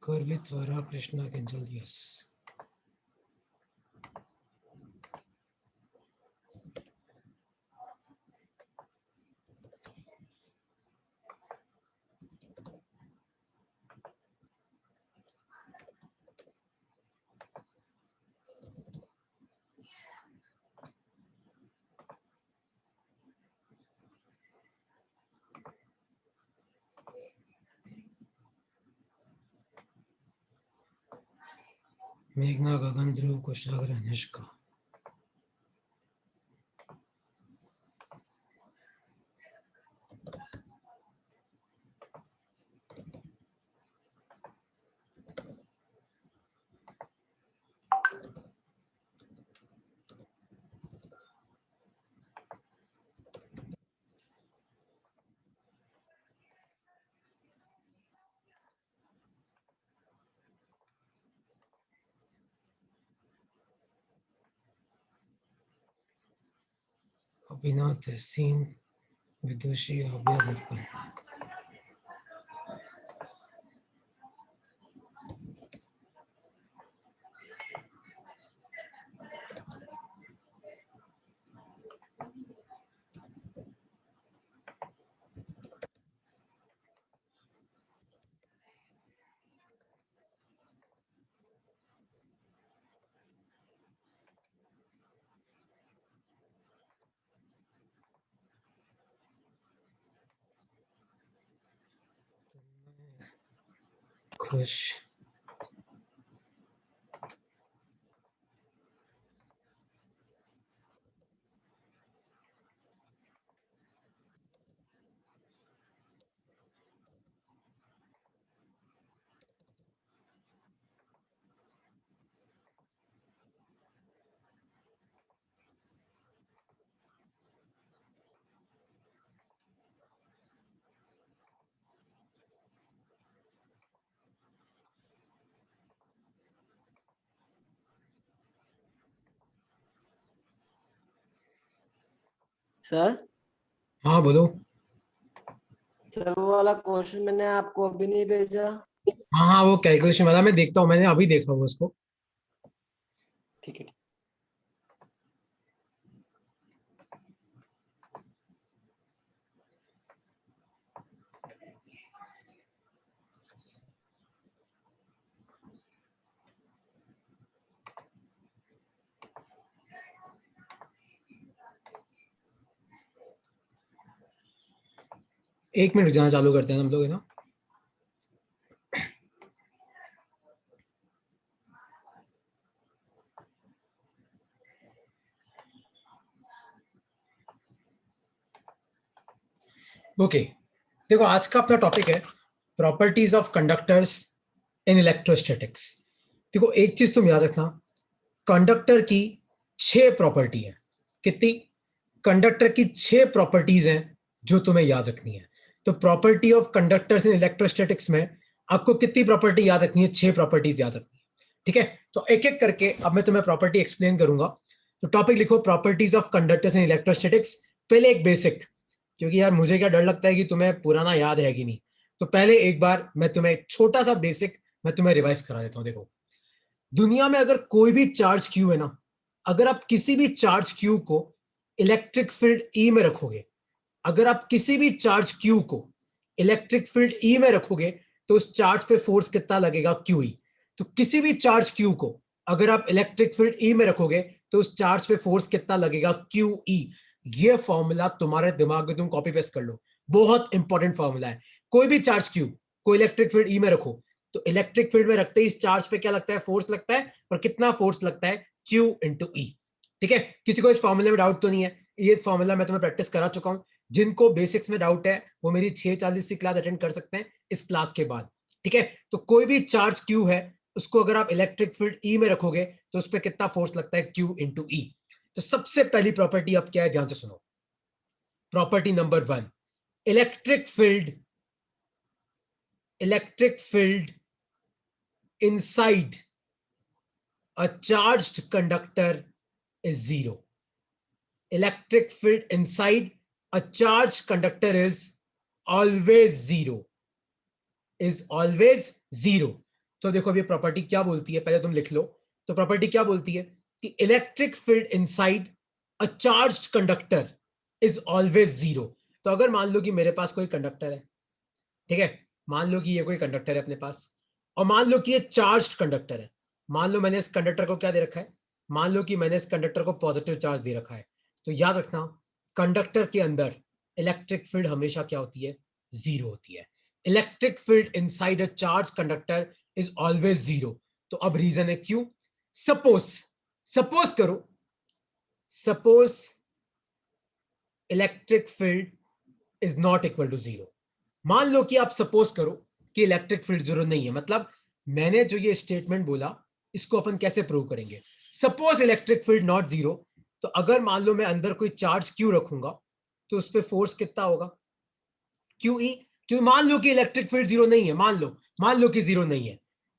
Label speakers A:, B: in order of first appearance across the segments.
A: Gurvitvara Krishna Kinjal, yes. मेघना Gagan Dhruv Kushagra Nishka. Abhinav Tehseen Vidushi Abhya Darpan. Khush.
B: Sir
A: हाँ बोलो.
B: Sir वो वाला क्वेश्चन मैंने आपको अभी नहीं भेजा.
A: हाँ हाँ वो कैलकुलेशन वाला मैं देखता हूँ, मैंने अभी देखा वो उसको.
B: ठीक है.
A: एक मिनट जाना चालू करते हैं हम लोग, है ना. ओके देखो आज का अपना टॉपिक है properties of conductors in electrostatics. देखो एक चीज तुम याद रखना, कंडक्टर की 6 प्रॉपर्टी है. कितनी? कंडक्टर की 6 प्रॉपर्टीज हैं जो तुम्हें याद रखनी है. तो property of conductors in electrostatics में आपको कितनी प्रॉपर्टी याद रखनी है? 6 प्रॉपर्टीज याद रखनी है. ठीक है, तो एक एक करके अब मैं तुम्हें प्रॉपर्टी एक्सप्लेन करूंगा. तो टॉपिक लिखो properties of conductors in electrostatics. पहले एक बेसिक, क्योंकि यार मुझे क्या डर लगता है कि तुम्हें पुराना याद है कि नहीं. तो पहले एक बार मैं तुम्हें एक छोटा सा बेसिक मैं तुम्हें रिवाइज करा देता हूं. देखो दुनिया में अगर कोई भी चार्ज क्यू है ना, अगर आप किसी भी चार्ज क्यू को इलेक्ट्रिक फील्ड ई में रखोगे, अगर आप किसी भी चार्ज क्यू को इलेक्ट्रिक फील्ड ई में रखोगे तो उस चार्ज पे फोर्स कितना लगेगा? Q E. तो किसी भी चार्ज क्यू को अगर आप इलेक्ट्रिक फील्ड ई में रखोगे तो उस चार्ज पे फोर्स कितना लगेगा? Q E. ये फॉर्मूला तुम्हारे दिमाग में तुम कॉपी पेस्ट कर लो, बहुत इंपॉर्टेंट फॉर्मूला है. कोई भी चार्ज क्यू को इलेक्ट्रिक फील्ड ई में रखो तो इलेक्ट्रिक फील्ड में रखते ही इस चार्ज पे क्या लगता है? फोर्स लगता है. और कितना फोर्स लगता है? क्यू इंटू ई. ठीक है, किसी को इस फॉर्मूले में डाउट तो नहीं है? ये फॉर्मूला मैं तुम्हें प्रैक्टिस करा चुका हूं. जिनको बेसिक्स में डाउट है वो मेरी 6:40 की क्लास अटेंड कर सकते हैं इस क्लास के बाद. ठीक है, तो कोई भी चार्ज क्यू है उसको अगर आप इलेक्ट्रिक फील्ड ई में रखोगे तो उस पर कितना फोर्स लगता है? क्यू इंटू ई. तो सबसे पहली प्रॉपर्टी अब क्या है, ध्यान से सुनो. Property number 1, electric field inside a charged conductor is zero. Electric field inside a charged conductor is always zero. Is always zero. तो देखो अभी प्रॉपर्टी क्या बोलती है, पहले तुम लिख लो। तो प्रॉपर्टी क्या बोलती है कि electric field inside a charged conductor is always zero. तो अगर मान लो कि मेरे पास कोई कंडक्टर है, ठीक है, मान लो कि ये कोई कंडक्टर है अपने पास, और मान लो कि ये चार्ज्ड कंडक्टर है। मान लो मैंने इस कंडक्टर को क्या दे रखा है, मान लो कि मैंने इस कंडक्टर को पॉजिटिव चार्ज दे रखा है। तो याद रखना, कंडक्टर के अंदर इलेक्ट्रिक फील्ड हमेशा क्या होती है, जीरो होती है। Electric field inside a charge conductor is always zero. तो अब रीजन है क्यों। सपोज सपोज करो, suppose electric field is not equal to zero. मान लो कि आप सपोज करो कि इलेक्ट्रिक फील्ड जीरो नहीं है, मतलब मैंने जो ये स्टेटमेंट बोला इसको अपन कैसे प्रूव करेंगे। Suppose electric field not zero, तो अगर मान लो मैं अंदर कोई चार्ज क्यू रखूंगा तो उस पर फोर्स कितना होगा, क्यू ई। क्यों, मान लो कि इलेक्ट्रिक फील्ड जीरो नहीं है, मान लो कि जीरो नहीं है,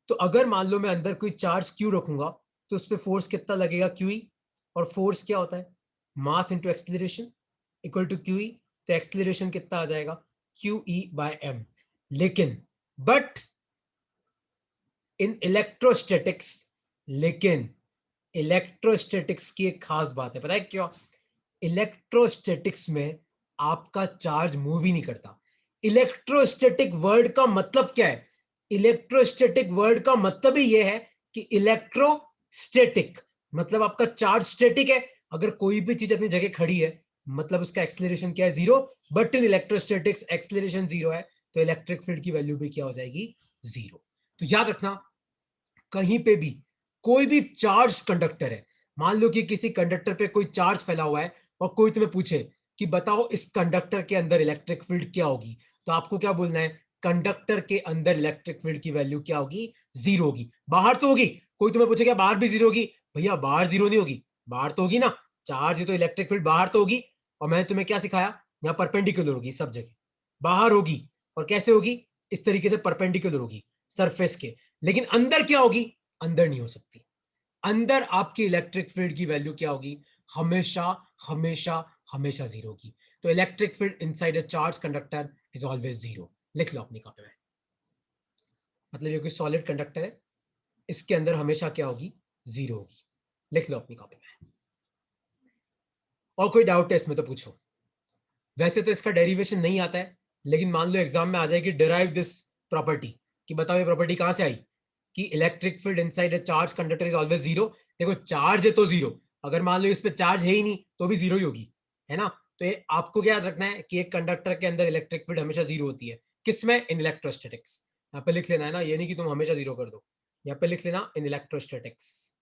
A: तो अगर मान लो मैं अंदर कोई चार्ज क्यू रखूंगा तो उस पर फोर्स कितना लगेगा, क्यू ई। और फोर्स क्या होता है, mass into acceleration equal to Q E. तो एक्सलेरेशन कितना आ जाएगा, क्यू ई बाय एम। लेकिन बट इन इलेक्ट्रोस्टैटिक्स, लेकिन इलेक्ट्रोस्टैटिक्स की एक खास बात है, पता है क्यों। इलेक्ट्रोस्टैटिक्स में आपका चार्ज मूव ही नहीं करता। इलेक्ट्रोस्टैटिक वर्ड का मतलब क्या है, इलेक्ट्रोस्टैटिक वर्ड का मतलब ही यह है कि इलेक्ट्रोस्टैटिक मतलब आपका चार्ज स्टैटिक है। अगर कोई भी चीज अपनी जगह खड़ी है मतलब उसका एक्सेलरेशन क्या है, zero. But in electrostatics acceleration zero है, तो इलेक्ट्रिक फील्ड की वैल्यू भी क्या हो जाएगी, जीरो। तो याद रखना, कहीं पे भी कोई भी चार्ज कंडक्टर है, मान लो कि किसी कंडक्टर पे कोई चार्ज फैला हुआ है और कोई तुम्हें पूछे कि बताओ इस कंडक्टर के अंदर इलेक्ट्रिक फील्ड क्या होगी, तो आपको क्या बोलना है, कंडक्टर के अंदर इलेक्ट्रिक फील्ड की वैल्यू क्या होगी, जीरो होगी। बाहर तो होगी, कोई तुम्हें पूछे क्या बाहर भी जीरो होगी, भैया बाहर जीरो नहीं होगी, बाहर तो होगी ना, चार्ज है तो इलेक्ट्रिक फील्ड बाहर तो होगी। और मैंने तुम्हें क्या सिखाया, यहाँ परपेंडिकुलर होगी सब जगह, बाहर होगी। और कैसे होगी, इस तरीके से परपेंडिकुलर होगी सरफेस के। लेकिन अंदर क्या होगी, अंदर नहीं हो सकती। अंदर आपकी इलेक्ट्रिक फील्ड की वैल्यू क्या होगी, हमेशा हमेशा हमेशा जीरो की। तो electric field inside a charge conductor is always zero. लिख लो अपनी कॉपी में, मतलब ये कोई सॉलिड कंडक्टर है, इसके अंदर हमेशा क्या होगी, जीरो होगी। लिख लो अपनी कॉपी में। और कोई डाउट है इसमें तो पूछो। वैसे तो इसका डेरिवेशन नहीं आता है, लेकिन मान लो एग्जाम में आ जाएगी डिराइव दिस प्रॉपर्टी, कि बताओ ये प्रॉपर्टी कहां से आई, कि electric field inside a charge conductor is always zero. देखो चार्ज है तो जीरो, अगर मान लो इस पे चार्ज है ही नहीं तो भी जीरो ही होगी, है ना। तो ये आपको क्या याद रखना है कि एक कंडक्टर के अंदर इलेक्ट्रिक फील्ड हमेशा जीरो होती है, किसमें, इन इलेक्ट्रोस्टैटिक्स। यहाँ पे लिख लेना है ना, ये नहीं कि तुम हमेशा जीरो कर दो, यहाँ पे लिख लेना इन इलेक्ट्रोस्टैटिक्स।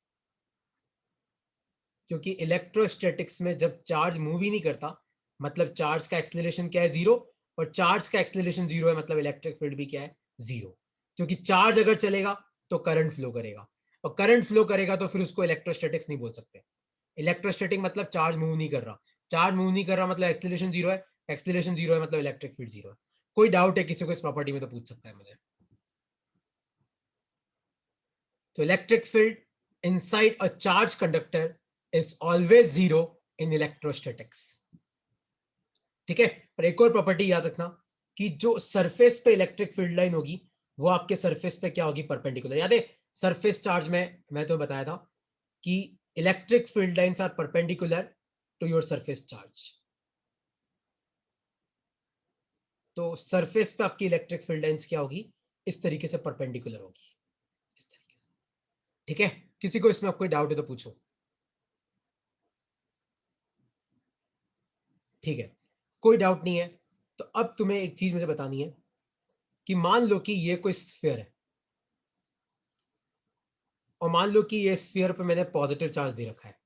A: क्योंकि इलेक्ट्रोस्टैटिक्स में जब चार्ज मूव ही नहीं करता मतलब चार्ज का एक्सेलरेशन क्या है, जीरो। और चार्ज का एक्सेलरेशन जीरो है मतलब इलेक्ट्रिक फील्ड भी क्या है, जीरो। क्योंकि चार्ज अगर चलेगा तो करंट फ्लो करेगा, और करंट फ्लो करेगा तो फिर उसको इलेक्ट्रोस्टैटिक्स नहीं बोल सकते। इलेक्ट्रोस्टैटिक मतलब चार्ज मूव नहीं कर रहा, चार्ज मूव नहीं कर रहा मतलब एक्सेलरेशन जीरो है, एक्सेलरेशन जीरो है मतलब इलेक्ट्रिक फील्ड जीरो है। कोई डाउट है किसी को इस प्रॉपर्टी में तो पूछ सकता है मुझे। तो electric field inside a charge conductor is always zero in electrostatics. ठीक है। और एक और प्रॉपर्टी याद रखना कि जो सरफेस पे इलेक्ट्रिक फील्ड लाइन होगी वो आपके सरफेस पे क्या होगी, परपेंडिकुलर। याद है सरफेस चार्ज में मैं तो बताया था कि electric field lines are perpendicular to your surface charge. तो सरफेस पे आपकी इलेक्ट्रिक फील्ड लाइंस क्या होगी, इस तरीके से परपेंडिकुलर होगी, इस तरीके से। ठीक है, किसी को इसमें कोई डाउट है तो पूछो। ठीक है, कोई डाउट नहीं है। तो अब तुम्हें एक चीज मुझे बतानी है कि मान लो कि ये कोई स्फीयर है, और मान लो कि ये स्फीयर पे मैंने पॉजिटिव चार्ज दे रखा है।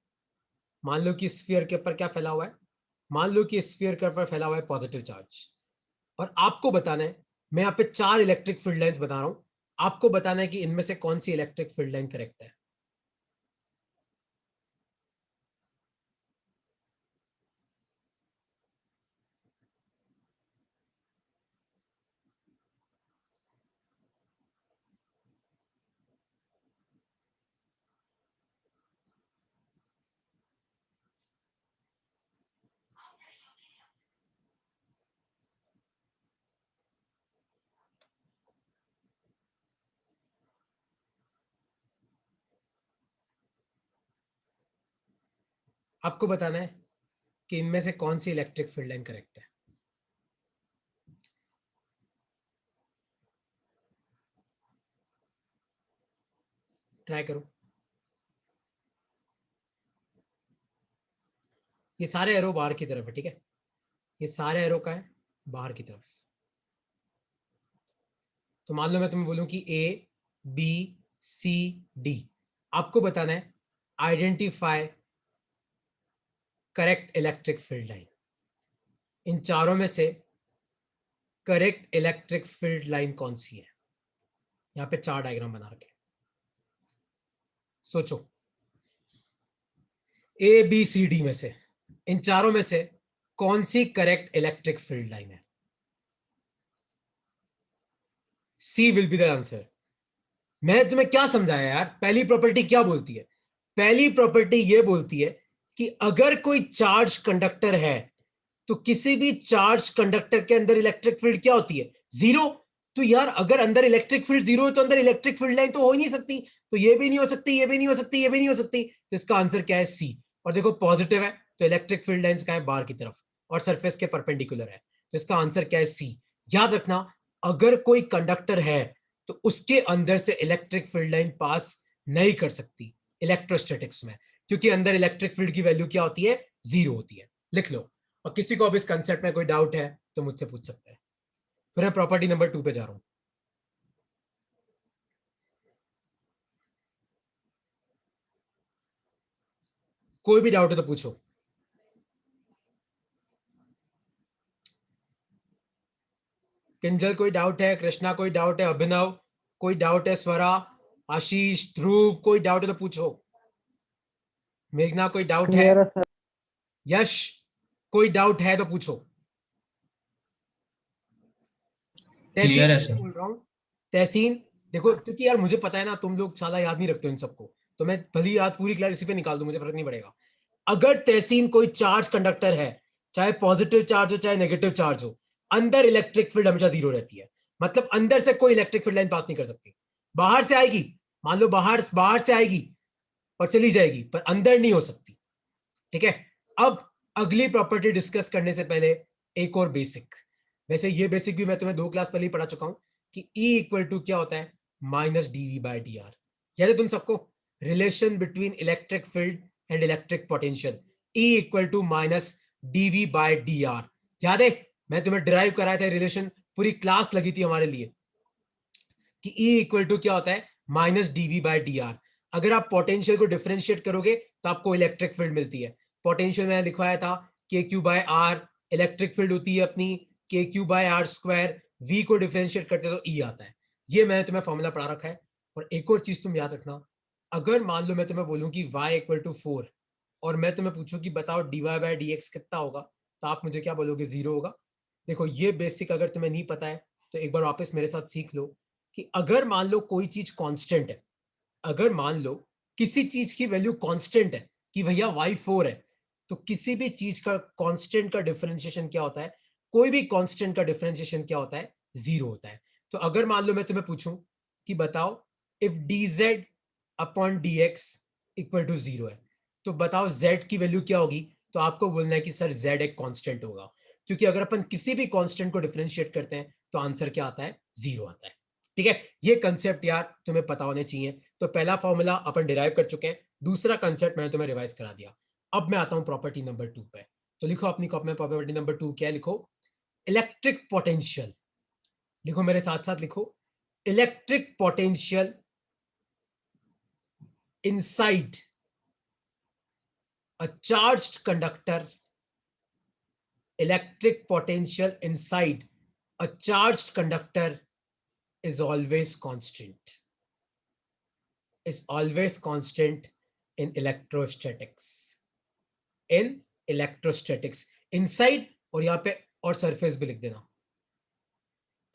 A: मान लो कि स्फीयर के ऊपर क्या फैला हुआ है, मान लो कि स्फीयर के ऊपर फैला हुआ है पॉजिटिव चार्ज। और आपको बताना है, मैं यहाँ पे चार इलेक्ट्रिक फील्ड लाइंस बता रहा हूं, आपको बताना है कि इनमें से कौन सी इलेक्ट्रिक फील्ड लाइन करेक्ट है। आपको बताना है कि इनमें से कौन सी इलेक्ट्रिक फील्ड लाइन करेक्ट है। ट्राई करो। ये सारे एरो बाहर की तरफ है, ठीक है, ये सारे एरो का है बाहर की तरफ। तो मान लो मैं तुम्हें बोलूं कि ए बी सी डी, आपको बताना है identify correct electric field line. इन चारों में से करेक्ट इलेक्ट्रिक फील्ड लाइन कौन सी है। यहां पे 4 डायग्राम बना रखे, सोचो। ए बी सी डी में से, इन चारों में से कौन सी करेक्ट इलेक्ट्रिक फील्ड लाइन है। C will be the answer. मैं तुम्हें क्या समझाया यार, पहली प्रॉपर्टी क्या बोलती है। पहली प्रॉपर्टी ये बोलती है कि अगर कोई चार्ज कंडक्टर है तो किसी भी चार्ज कंडक्टर के अंदर इलेक्ट्रिक फील्ड क्या होती है, जीरो। तो यार अगर अंदर इलेक्ट्रिक फील्ड जीरो है तो अंदर इलेक्ट्रिक फील्ड लाइन तो हो ही नहीं सकती। तो ये भी नहीं हो सकती, ये भी नहीं हो सकती, ये भी नहीं हो सकती। तो इसका आंसर क्या है, सी। और देखो पॉजिटिव है तो इलेक्ट्रिक फील्ड लाइंस का है बाहर की तरफ और सरफेस के परपेंडिकुलर है। तो इसका आंसर क्या है, सी। याद रखना, अगर कोई कंडक्टर है तो उसके अंदर से इलेक्ट्रिक फील्ड लाइन पास नहीं कर सकती इलेक्ट्रोस्टैटिक्स में, क्योंकि अंदर इलेक्ट्रिक फील्ड की वैल्यू क्या होती है, जीरो होती है। लिख लो। और किसी को अब इस कंसेप्ट में कोई डाउट है तो मुझसे पूछ सकते हैं। फिर मैं प्रॉपर्टी नंबर 2 पे जा रहा हूं। कोई भी डाउट है तो पूछो। किंजल कोई डाउट है, कृष्णा कोई डाउट है, अभिनव कोई डाउट है, स्वरा, आशीष, ध्रुव कोई डाउट है तो पूछो। मेघना कोई डाउट है,
B: क्लियर है सर।
A: यश कोई डाउट है तो पूछो। तहसीन
C: क्लियर है
A: मैं
C: सर।
A: बोल रहा हूँ, तहसीन। देखो क्योंकि यार मुझे पता है ना तुम लोग साला याद नहीं रखते हो इन सबको, तो मैं भली याद पूरी क्लास इसी पे निकाल दूं, मुझे फर्क नहीं पड़ेगा। अगर तहसीन कोई चार्ज कंडक्टर है, चाहे पॉजिटिव चार्ज हो चाहे नेगेटिव चार्ज हो, अंदर इलेक्ट्रिक फील्ड हमेशा जीरो रहती है। मतलब अंदर से कोई इलेक्ट्रिक फील्ड लाइन पास नहीं कर सकती। बाहर से आएगी, मान लो बाहर बाहर से आएगी और चली जाएगी, पर अंदर नहीं हो सकती। ठीक है। अब अगली प्रॉपर्टी डिस्कस करने से पहले एक और बेसिक, वैसे ये बेसिक भी मैं तुम्हें 2 क्लास पहले ही पढ़ा चुका हूं कि E इक्वल टू क्या होता है, minus DV by D R. याद है तुम सबको, relation between electric field and electric potential, E equal to minus DV by D R. याद है, मैं तुम्हें डिराइव कराया था रिलेशन, पूरी क्लास लगी थी हमारे लिए कि E इक्वल टू क्या होता है, minus DV by D R. अगर आप पोटेंशियल को डिफरेंशिएट करोगे तो आपको इलेक्ट्रिक फील्ड मिलती है। पोटेंशियल मैंने लिखवाया था K Q by R, electric field होती है अपनी K Q by R square, V को डिफरेंशिएट करते तो ई आता है। ये मैंने तुम्हें फॉर्मूला पढ़ा रखा है। और एक और चीज तुम याद रखना, अगर मान लो मैं तुम्हें बोलूं कि y इक्वल टू 4 और मैं तुम्हें पूछूं कि बताओ dy बाय डी एक्स कितना होगा, तो आप मुझे क्या बोलोगे, जीरो होगा। देखो ये बेसिक अगर तुम्हें नहीं पता है तो एक बार वापस मेरे साथ सीख लो कि अगर मान लो कोई चीज कांस्टेंट है, अगर मान लो किसी चीज की वैल्यू कांस्टेंट है कि भैया y4 है, तो किसी भी चीज का कांस्टेंट का डिफरेंशिएशन क्या होता है, कोई भी कांस्टेंट का डिफरेंशिएशन क्या होता है, जीरो होता है। तो अगर मान लो मैं तुम्हें पूछूं कि बताओ if dz upon dx equal to zero है, तो बताओ z की वैल्यू क्या होगी। तो आपको बोलना है कि सर z एक कांस्टेंट होगा, क्योंकि अगर अपन किसी भी कांस्टेंट को डिफरेंशिएट करते हैं तो आंसर क्या आता है, जीरो आता है। ठीक है, ये कंसेप्ट यार तुम्हें पता होने चाहिए। तो पहला फॉर्मूला अपन डिराइव कर चुके हैं, दूसरा कंसेप्ट मैंने तुम्हें रिवाइज करा दिया। अब मैं आता हूं प्रॉपर्टी नंबर 2 पे। तो लिखो अपनी कॉपी में प्रॉपर्टी नंबर 2 क्या है, लिखो इलेक्ट्रिक पोटेंशियल। लिखो मेरे साथ साथ लिखो, electric potential inside a charged conductor, electric potential inside a charged conductor is always constant, is always constant in electrostatics, in electrostatics inside, और यहां पे और सरफेस भी लिख देना।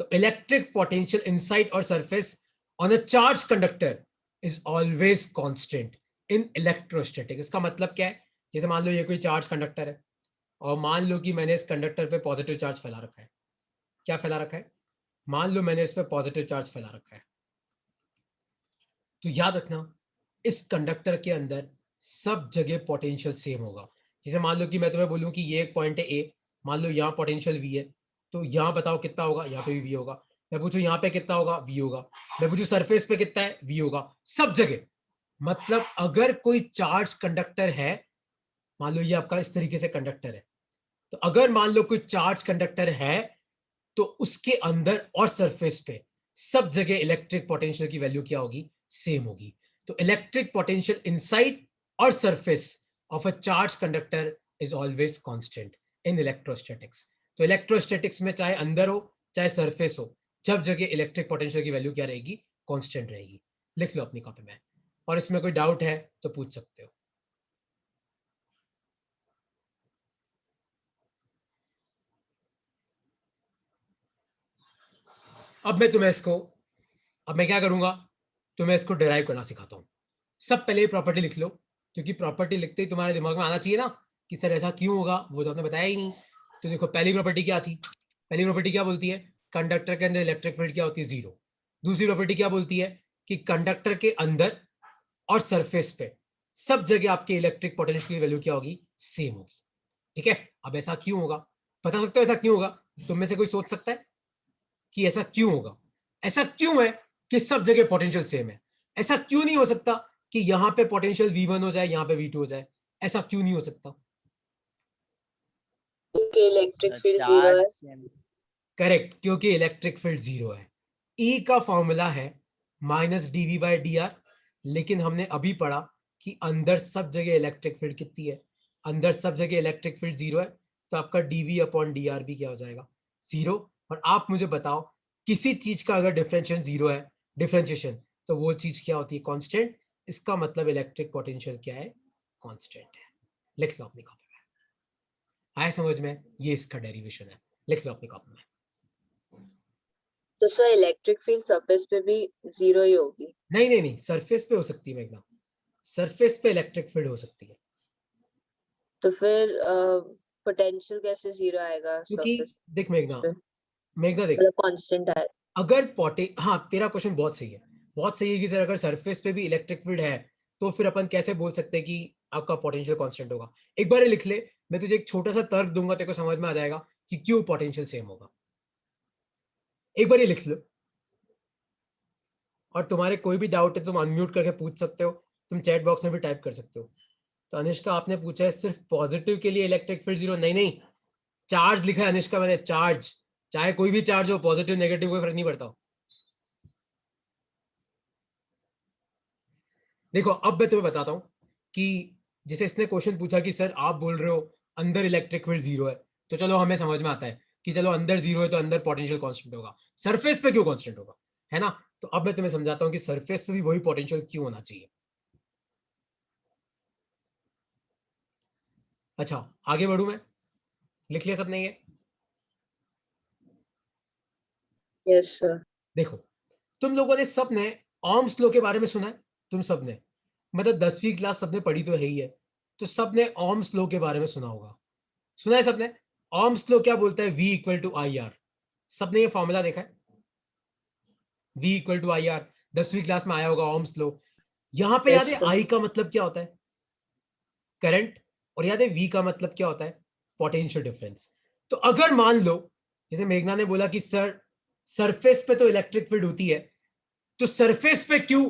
A: तो इलेक्ट्रिक पोटेंशियल इनसाइड और surface on a charge conductor is always constant in electrostatics. इसका मतलब क्या है, जैसे मान लो ये कोई चार्ज कंडक्टर है और मान लो कि मैंने इस कंडक्टर पे पॉजिटिव चार्ज फैला रखा है। क्या फैला रखा है, मान लो मैंने इस पे पॉजिटिव चार्ज फैला रखा है। तो याद रखना, इस कंडक्टर के अंदर सब जगह पोटेंशियल सेम होगा। जैसे मान लो कि मैं तुम्हें बोलूं कि ये एक पॉइंट है ए, मान लो यहाँ पोटेंशियल वी है, तो यहाँ बताओ कितना होगा, यहाँ पे भी वी होगा। मैं पूछूं यहाँ पे कितना होगा, वी होगा। मैं पूछूं सरफेस पे कितना है, वी होगा, सब जगह। मतलब अगर कोई चार्ज कंडक्टर है, मान लो ये आपका इस तरीके से कंडक्टर है, तो अगर मान लो कोई चार्ज कंडक्टर है, तो उसके अंदर और सरफेस पे सब जगह इलेक्ट्रिक पोटेंशियल की वैल्यू क्या होगी, सेम होगी। तो इलेक्ट्रिक पोटेंशियल इनसाइड और surface of a charge conductor is always constant in electrostatics. तो इलेक्ट्रोस्टैटिक्स में चाहे अंदर हो चाहे सरफेस हो, जब जगह इलेक्ट्रिक पोटेंशियल की वैल्यू क्या रहेगी, कांस्टेंट रहेगी। लिख लो अपनी कॉपी में, और इसमें कोई डाउट है तो पूछ सकते हो। अब मैं तुम्हें इसको, अब मैं क्या करूंगा, तुम्हें इसको डिराइव करना सिखाता हूं। सब पहले प्रॉपर्टी लिख लो, क्योंकि प्रॉपर्टी लिखते ही तुम्हारे दिमाग में आना चाहिए ना कि सर ऐसा क्यों होगा, वो तो आपने बताया ही नहीं। तो देखो पहली प्रॉपर्टी क्या थी, पहली प्रॉपर्टी क्या बोलती है, कंडक्टर के अंदर इलेक्ट्रिक फील्ड क्या होती है, जीरो। दूसरी प्रॉपर्टी क्या बोलती है कि कंडक्टर के अंदर और सरफेस पे सब जगह आपके इलेक्ट्रिक पोटेंशियल की वैल्यू क्या होगी, सेम होगी। ठीक है, अब ऐसा क्यों होगा, बता सकते हो ऐसा क्यों होगा, तुम में से कोई सोच सकता है कि ऐसा क्यों होगा। ऐसा क्यों है कि सब जगह पोटेंशियल सेम है। ऐसा क्यों नहीं हो सकता कि यहां पे पोटेंशियल V1 हो जाए, यहां पे V2 हो जाए। ऐसा क्यों नहीं हो सकता,
C: क्योंकि इलेक्ट्रिक फील्ड जीरो
B: चार्ज
C: है।
B: सेम।
A: करेक्ट, क्योंकि इलेक्ट्रिक फील्ड जीरो है। E का फॉर्मूला है -dV/dr, लेकिन हमने अभी पढ़ा कि अंदर सब जगह इलेक्ट्रिक फील्ड कितनी है, अंदर सब जगह इलेक्ट्रिक फील्ड जीरो है, तो आपका dV/dr भी क्या हो जाएगा, जीरो। और आप मुझे बताओ, किसी चीज का अगर डिफरेंशिएशन जीरो है, डिफरेंशिएशन, तो वो चीज क्या होती है, कांस्टेंट। इसका मतलब इलेक्ट्रिक पोटेंशियल क्या है, कांस्टेंट है। लिख लो अपनी कॉपी में, आए समझ में, ये इसका डेरिवेशन है। लिख लो अपनी कॉपी में।
C: तो सर इलेक्ट्रिक फील्ड सरफेस पे भी जीरो ही होगी।
A: नहीं नहीं नहीं, सरफेस पे हो सकती है मेघना, सरफेस पे इलेक्ट्रिक फील्ड हो सकती है।
C: तो फिर पोटेंशियल कैसे जीरो आएगा
A: क्योंकि
C: सरफेस
A: देख मेघना,
C: पे,
A: मेघना देख,
C: मतलब कांस्टेंट है।
A: अगर पोटे, हाँ तेरा क्वेश्चन बहुत सही है, बहुत सही है कि सर अगर सरफेस पे भी इलेक्ट्रिक फील्ड है, तो फिर अपन कैसे बोल सकते हैं कि आपका पोटेंशियल कांस्टेंट होगा। एक बार ये लिख ले, मैं तुझे एक छोटा सा तर्क दूंगा, तेरे को समझ में आ जाएगा कि क्यों पोटेंशियल सेम होगा। एक बार ये लिख लो, और तुम्हारे कोई भी डाउट है तुम अनम्यूट करके पूछ सकते हो, तुम चैट बॉक्स में भी टाइप कर सकते हो। तो अनिष्का आपने पूछा है सिर्फ पॉजिटिव के लिए इलेक्ट्रिक फील्ड जीरो, नहीं नहीं, चार्ज लिखा है अनिष्का मैंने, चार्ज, चाहे कोई भी चार्ज हो, पॉजिटिव नेगेटिव कोई फर्क नहीं पड़ता। देखो अब मैं तुम्हें बताता हूं कि जैसे इसने क्वेश्चन पूछा कि सर आप बोल रहे हो अंदर इलेक्ट्रिक फील्ड जीरो है, तो चलो हमें समझ में आता है कि चलो अंदर जीरो है तो अंदर पोटेंशियल कांस्टेंट होगा, सरफेस पे क्यों कांस्टेंट होगा, है ना। तो अब मैं तुम्हें समझाता हूं कि सरफेस पे भी वही पोटेंशियल क्यों होना चाहिए। अच्छा आगे बढ़ू मैं, लिख लिया सबने ये।
C: Yes sir.
A: देखो तुम लोगों ने सबने ओम्स लॉ के बारे में सुना है, तुम सबने, मतलब 10वीं क्लास सबने पढ़ी तो है ही है, तो सबने ओम्स लॉ के बारे में सुना होगा, सुना है सबने। ओम्स लॉ क्या बोलता है, V = IR, सबने ये फॉर्मूला देखा है, V = IR, 10वीं क्लास में आया होगा ओम्स लॉ। यहां पे याद
C: यस
A: है
C: सर।
A: I का मतलब क्या होता है, करंट, और याद है V का मतलब क्या होता है, पोटेंशियल डिफरेंस। तो अगर मान लो, जैसे मेघना ने बोला कि सर सरफेस पे तो इलेक्ट्रिक फील्ड होती है, तो सरफेस पे क्यों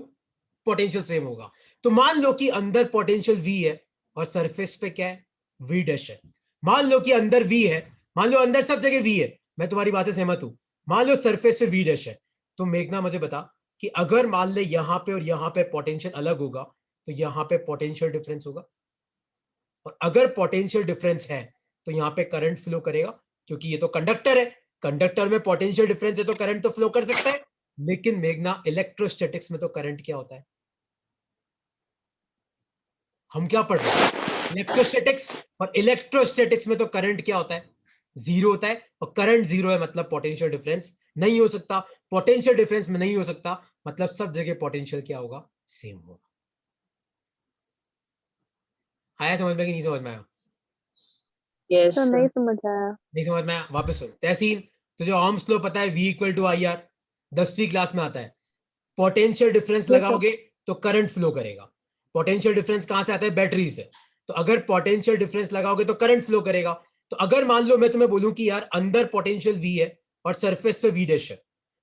A: पोटेंशियल सेम होगा। तो मान लो कि अंदर पोटेंशियल V है और सरफेस पे क्या है, V' है। मान लो कि अंदर V है, मान लो अंदर सब जगह V है, मैं तुम्हारी बात से सहमत हूं, मान लो सरफेस पे V' है। तो मेघना मुझे बता कि अगर मान ले यहां पे और यहां पे पोटेंशियल अलग होगा, तो यहां पे पोटेंशियल डिफरेंस होगा, और अगर पोटेंशियल डिफरेंस है तो यहां पे करंट फ्लो करेगा, क्योंकि ये तो कंडक्टर है, कंडक्टर में पोटेंशियल डिफरेंस है तो करंट तो फ्लो कर सकता है। लेकिन मेघना इलेक्ट्रोस्टैटिक्स में तो करंट क्या होता है, हम क्या पढ़ रहे हैं, इलेक्ट्रोस्टैटिक्स, और इलेक्ट्रोस्टैटिक्स में तो करंट क्या होता है, जीरो होता है, और करंट जीरो है मतलब पोटेंशियल डिफरेंस नहीं हो सकता, पोटेंशियल डिफरेंस में नहीं हो सकता, मतलब सब जगह पोटेंशियल क्या होगा, सेम होगा। आया समझ में कि नहीं समझ में आया,
C: यस
D: तो
C: सर।
D: नहीं समझ आया।
A: नहीं समझ में आया, वापस सुन तहसीन, तुझे ओम्स लॉ पता है, V = IR, 10वीं क्लास में आता है। पोटेंशियल डिफरेंस
D: ये सब
A: लगाओगे तो करंट फ्लो करेगा, पोटेंशियल डिफरेंस कहां से आता है, बैटरी से, तो अगर पोटेंशियल डिफरेंस लगाओगे तो करंट फ्लो करेगा। तो अगर मान लो मैं तुम्हें बोलूं कि यार अंदर पोटेंशियल V है और सरफेस पे V डैश है,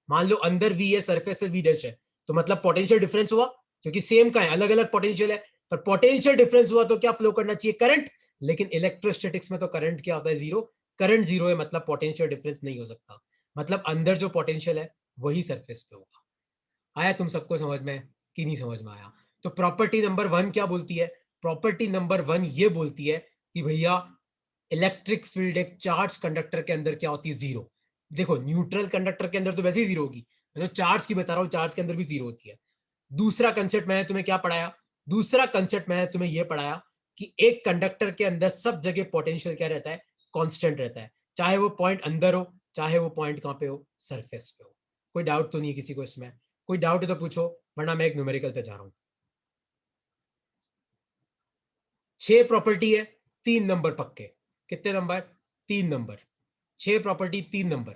A: मान लो अंदर V है सरफेस पे V डैश है, तो मतलब पोटेंशियल डिफरेंस हुआ, क्योंकि सेम का है, अलग अलग पोटेंशियल है, पर पोटेंशियल डिफरेंस हुआ तो क्या फ्लो करना चाहिए? करंट। लेकिन इलेक्ट्रोस्टैटिक्स में तो करंट क्या होता है? जीरो। करंट जीरो है, मतलब पोटेंशियल डिफरेंस नहीं हो सकता, मतलब अंदर जो पोटेंशियल है वही सरफेस पे होगा। आया तुम सबको समझ में कि नहीं समझ में आया? तो प्रॉपर्टी नंबर 1 क्या बोलती है? प्रॉपर्टी नंबर 1 ये बोलती है कि भैया इलेक्ट्रिक फील्ड एक चार्ज कंडक्टर के अंदर क्या होती है? जीरो। देखो न्यूट्रल कंडक्टर के अंदर तो वैसे ही जीरो होगी, मैं तो चार्ज की बता रहा हूँ, चार्ज के अंदर भी जीरो होती है। दूसरा कंसेप्ट मैंने तुम्हें क्या पढ़ाया? दूसरा कंसेप्ट मैंने तुम्हें यह पढ़ाया कि एक कंडक्टर के अंदर सब जगह पोटेंशियल क्या रहता है? कांस्टेंट रहता है, चाहे वो पॉइंट अंदर हो, चाहे वो पॉइंट कहां पे हो? सरफेस पे हो। कोई डाउट तो नहीं है किसी को इसमें? कोई डाउट है तो पूछो, वरना मैं एक न्यूमेरिकल पे जा रहा हूं। 6 प्रॉपर्टी है, 3 नंबर पक्के। कितने नंबर? 3 नंबर। 6 प्रॉपर्टी 3 नंबर,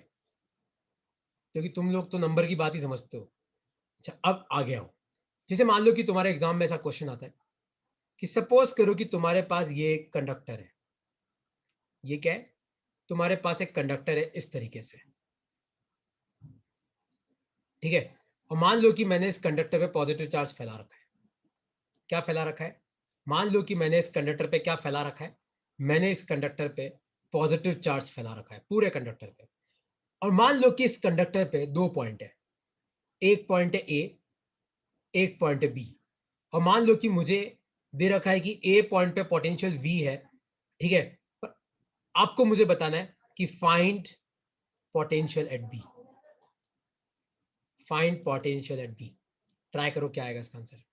A: क्योंकि तुम लोग तो नंबर की बात ही समझते हो। अच्छा अब आगे आओ। जैसे मान लो कि तुम्हारे एग्जाम में ऐसा क्वेश्चन आता है कि सपोज करो कि तुम्हारे पास ये एक कंडक्टर है। ये क्या है? तुम्हारे पास एक कंडक्टर है इस तरीके से, ठीक है? और मान लो कि मैंने इस कंडक्टर पे पॉजिटिव चार्ज फैला रखा है। क्या फैला रखा है? मान लो कि मैंने इस कंडक्टर पे क्या फैला रखा है? मैंने इस कंडक्टर पे पॉजिटिव चार्ज फैला रखा है पूरे कंडक्टर पे। और मान लो कि इस कंडक्टर पे 2 पॉइंट है, एक पॉइंट है ए, एक पॉइंट है बी। और मान लो कि मुझे दे रखा है कि ए पॉइंट पे पोटेंशियल वी है, ठीक है? पर आपको मुझे बताना है कि find potential at B. Find potential at B. Try करो क्या आएगा इसका आंसर।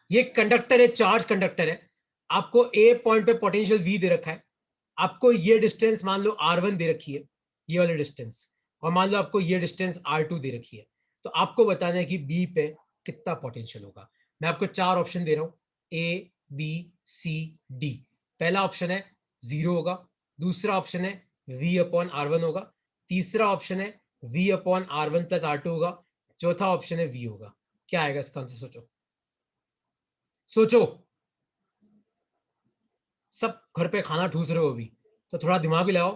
A: ये कंडक्टर है, चार्ज कंडक्टर है, आपको ए पॉइंट पे पोटेंशियल वी दे रखा है, आपको ये डिस्टेंस मान लो R1 दे रखी है, ये वाली डिस्टेंस, और मान लो आपको ये डिस्टेंस R2 दे रखी है। तो आपको बताना है कि बी पे कितना पोटेंशियल होगा। मैं आपको 4 ऑप्शन दे रहा हूं, ए बी सी डी। पहला ऑप्शन है 0 होगा, दूसरा ऑप्शन है V/R1 होगा, तीसरा ऑप्शन है V/R1 + R2 होगा, चौथा ऑप्शन है V होगा। क्या आएगा इसका आंसर? सोचो सोचो। सब घर पे खाना ठूस रहे हो अभी, तो थोड़ा दिमाग भी लगाओ।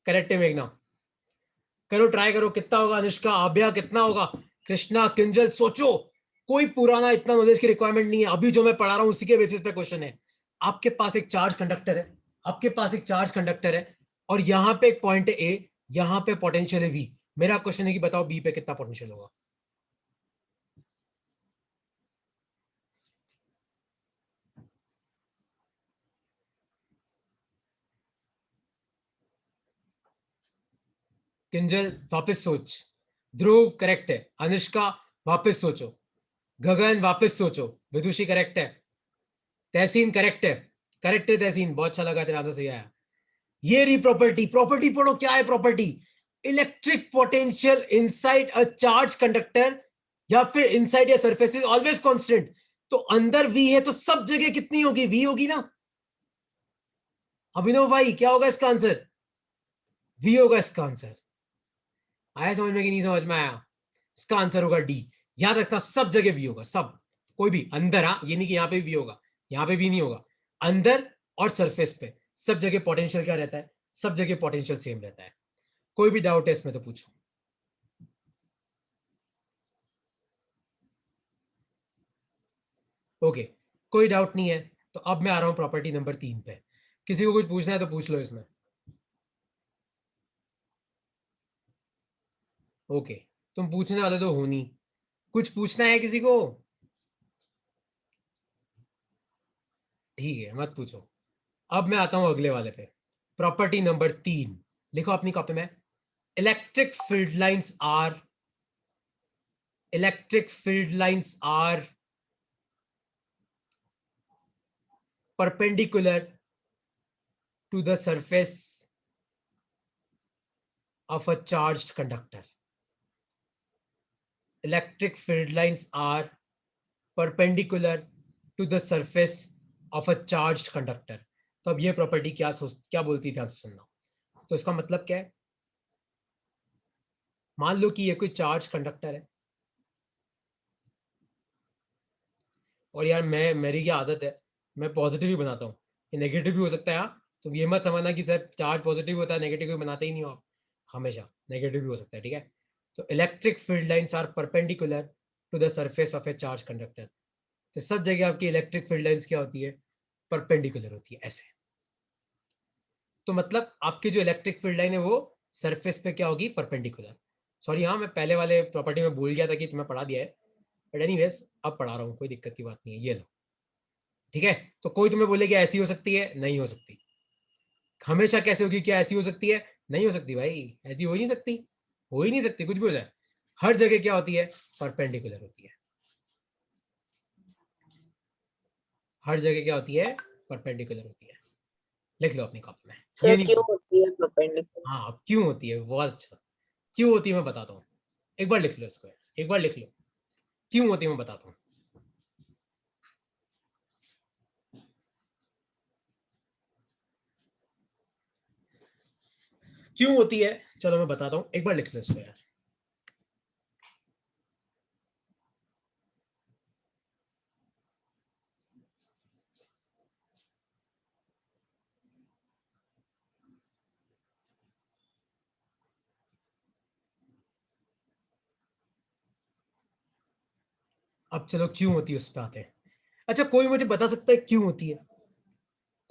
A: करेक्ट है मेघना? करो, ट्राई करो। कितना होगा? अनुष्का, आभ्या, कितना होगा? कृष्णा, किंजल, सोचो। कोई पुराना इतना नॉलेज की रिक्वायरमेंट नहीं है, अभी जो मैं पढ़ा रहा हूं उसी के बेसिस पे क्वेश्चन है। आपके पास एक चार्ज कंडक्टर है, आपके पास एक चार्ज कंडक्टर है, और यहां पे एक पॉइंट है ए, यहां पे पोटेंशियल है वी। मेरा क्वेश्चन है कि बताओ बी पे कितना पोटेंशियल होगा। किंजल वापस सोच। ध्रुव करेक्ट है, अनुष्का वापस सोचो, गगन वापस सोचो, विदुषी करेक्ट है, तहसीन करेक्ट है। करेक्ट है तहसीन, बहुत अच्छा लगा, तेरा आंसर सही आया। ये रही प्रॉपर्टी। प्रॉपर्टी पढ़ो, क्या है property? Electric potential inside a charge conductor या फिर inside a surface is always constant. तो अंदर वी है तो सब जगह कितनी होगी? वी होगी ना। अभिनव भाई क्या होगा इसका आंसर? वी होगा इसका आंसर। आया समझ में कि नहीं समझ में आया? इसका आंसर होगा डी। याद रखना सब जगह वी होगा, सब। कोई भी अंदर, हाँ ये नहीं कि यहां पे वी होगा, यहां पे भी नहीं होगा। अंदर और सरफेस पे सब जगह पोटेंशियल क्या रहता है? सब जगह पोटेंशियल सेम रहता है। कोई भी डाउट है इसमें तो पूछो। ओके, कोई डाउट नहीं है। तो अब मैं आ रहा हूं प्रॉपर्टी नंबर 3 पे। किसी को कुछ पूछना है तो पूछ लो इसमें। ओके, तुम पूछने वाले तो हो नहीं। कुछ पूछना है किसी को? ठीक है, मत पूछो। अब मैं आता हूं अगले वाले पे। प्रॉपर्टी नंबर 3 लिखो अपनी कॉपी में। Electric field lines are electric field lines are perpendicular to the surface of a charged conductor. Electric field lines are perpendicular to the surface of a charged conductor. तो अब ये property क्या बोलती है, ध्यान से सुनना। तो इसका मतलब क्या है? मान लो कि ये कोई चार्ज कंडक्टर है, और यार मेरी क्या आदत है, मैं पॉजिटिव ही बनाता हूँ, ये नेगेटिव भी हो सकता है यार। तो ये मत समझना कि सर चार्ज पॉजिटिव होता है नेगेटिव भी बनाते ही नहीं हो आप, हमेशा नेगेटिव भी हो सकता है, ठीक है। तो electric field lines are perpendicular to the surface of a charge conductor. तो सब जगह आपकी इलेक्ट्रिक फील्ड लाइंस क्या होती है, परपेंडिकुलर होती है ऐसे। तो मतलब आपकी जो इलेक्ट्रिक फील्ड लाइन है वो सरफेस पे क्या होगी, परपेंडिकुलर। सॉरी हाँ, मैं पहले वाले प्रॉपर्टी में भूल गया था कि तुम्हें पढ़ा दिया है, बट एनीवेज अब पढ़ा रहा हूँ, कोई दिक्कत की बात नहीं है, ये लो, ठीक है। तो कोई तुम्हें बोले कि ऐसी हो सकती है, नहीं हो सकती। हमेशा कैसे होगी, क्या ऐसी हो सकती है, नहीं हो सकती भाई, ऐसी हो ही नहीं सकती, हो ही नहीं सकती, कुछ भी हो जाए। हर जगह क्या होती है, परपेंडिकुलर होती है। हर जगह क्या होती है, परपेंडिकुलर होती है। लिख लो अपनी कॉपी में, ये
C: सर
A: नहीं।
C: क्यों होती है परपेंडिकुलर?
A: हाँ अब क्यों होती है, बहुत अच्छा, क्यों होती है मैं बताता हूँ। एक बार लिख लो इसको, एक बार लिख लो, क्यों होती है मैं बताता हूँ। क्यों होती है, चलो मैं बताता हूँ, एक बार लिख लो इसको यार। अब चलो क्यों होती है उस पर आते हैं। अच्छा कोई मुझे बता सकता है क्यों होती है,